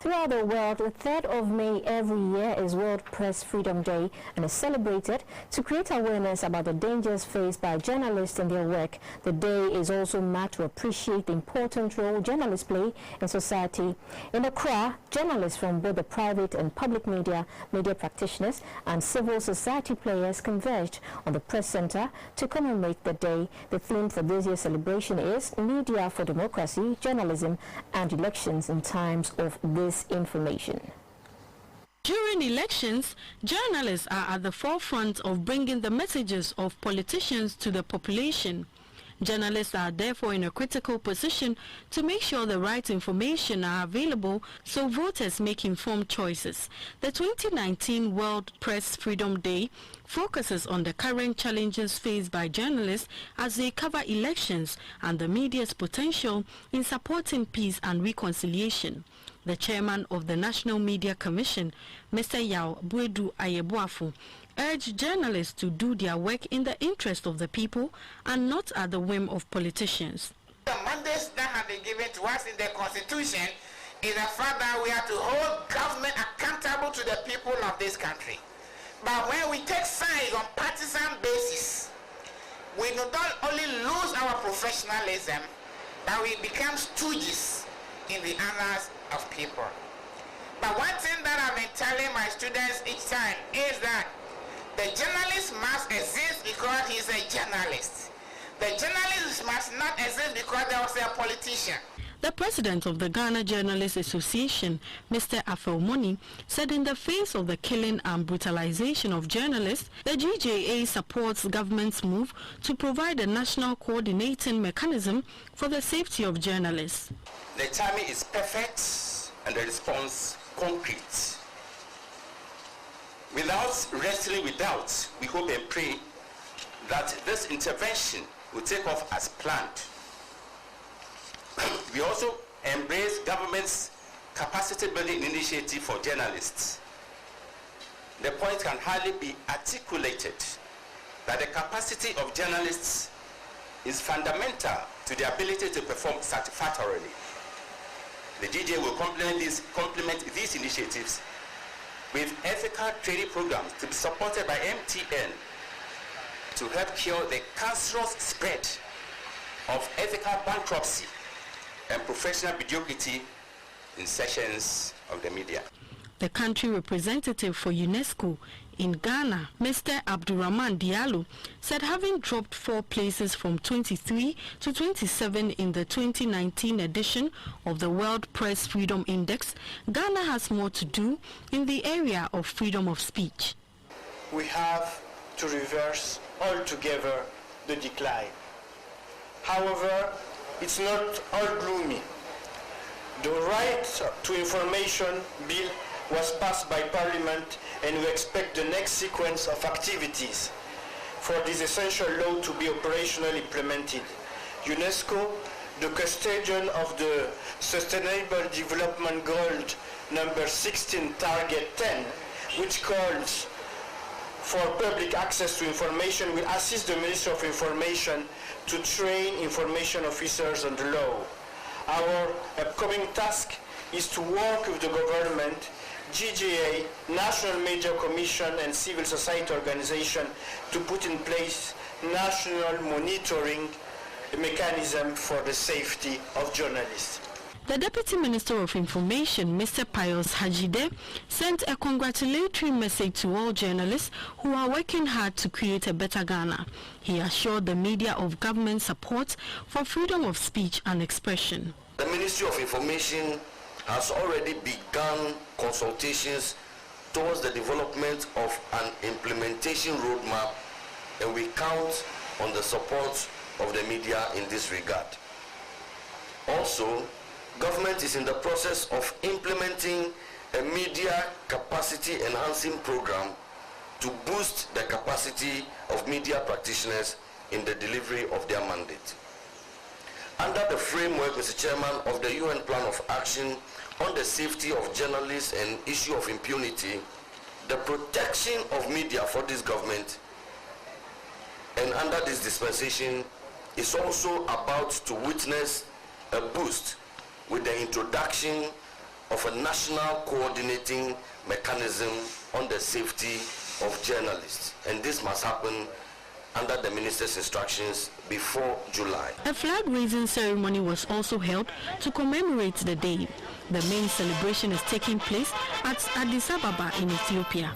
Throughout the world, the 3rd of May every year is World Press Freedom Day and is celebrated to create awareness about the dangers faced by journalists in their work. The day is also marked to appreciate the important role journalists play in society. In Accra, journalists from both the private and public media practitioners and civil society players converged on the Press Center to commemorate the day. The theme for this year's celebration is Media for Democracy, Journalism and Elections in Times of Disinformation. During elections, journalists are at the forefront of bringing the messages of politicians to the population. Journalists are therefore in a critical position to make sure the right information are available so voters make informed choices. The 2019 World Press Freedom Day focuses on the current challenges faced by journalists as they cover elections and the media's potential in supporting peace and reconciliation. The chairman of the National Media Commission, Mr. Yao Buedu Ayeboafu, urged journalists to do their work in the interest of the people and not at the whim of politicians. The mandates that have been given to us in the Constitution is the fact that we have to hold government accountable to the people of this country. But when we take sides on partisan basis, we not only lose our professionalism, but we become stooges in the annals of people. But one thing that I've been telling my students each time is that the journalist must exist because he's a journalist. The journalist must not exist because there was a politician. The president of the Ghana Journalists Association, Mr. Afel-Moni, said in the face of the killing and brutalization of journalists, the GJA supports government's move to provide a national coordinating mechanism for the safety of journalists. The timing is perfect and the response concrete. Without wrestling with doubt, we hope and pray that this intervention will take off as planned. We also embrace government's capacity building initiative for journalists. The point can hardly be articulated that the capacity of journalists is fundamental to the ability to perform satisfactorily. The GJA will complement these initiatives with ethical training programs to be supported by MTN to help cure the cancerous spread of ethical bankruptcy and professional mediocrity in sections of the media. The country representative for UNESCO in Ghana, Mr. Abdurrahman Diallo, said having dropped 4 places from 23 to 27 in the 2019 edition of the World Press Freedom Index, Ghana has more to do in the area of freedom of speech. We have to reverse altogether the decline. However, it's not all gloomy. The Right to Information Bill was passed by Parliament, and we expect the next sequence of activities for this essential law to be operationally implemented. UNESCO, the custodian of the Sustainable Development Goal number 16, target 10, which calls for public access to information, will assist the Ministry of Information to train information officers on the law. Our upcoming task is to work with the government, GJA, National Media Commission and civil society organization to put in place national monitoring mechanism for the safety of journalists. The Deputy Minister of Information, Mr. Pius Hajide, sent a congratulatory message to all journalists who are working hard to create a better Ghana. He assured the media of government support for freedom of speech and expression. The Ministry of Information has already begun consultations towards the development of an implementation roadmap, and we count on the support of the media in this regard. Also, government is in the process of implementing a media capacity enhancing program to boost the capacity of media practitioners in the delivery of their mandate. Under the framework, Mr. Chairman, of the UN Plan of Action on the Safety of Journalists and Issue of Impunity, the protection of media for this government and under this dispensation is also about to witness a boost with the introduction of a national coordinating mechanism on the safety of journalists, and this must happen under the minister's instructions before July. A flag-raising ceremony was also held to commemorate the day. The main celebration is taking place at Addis Ababa in Ethiopia.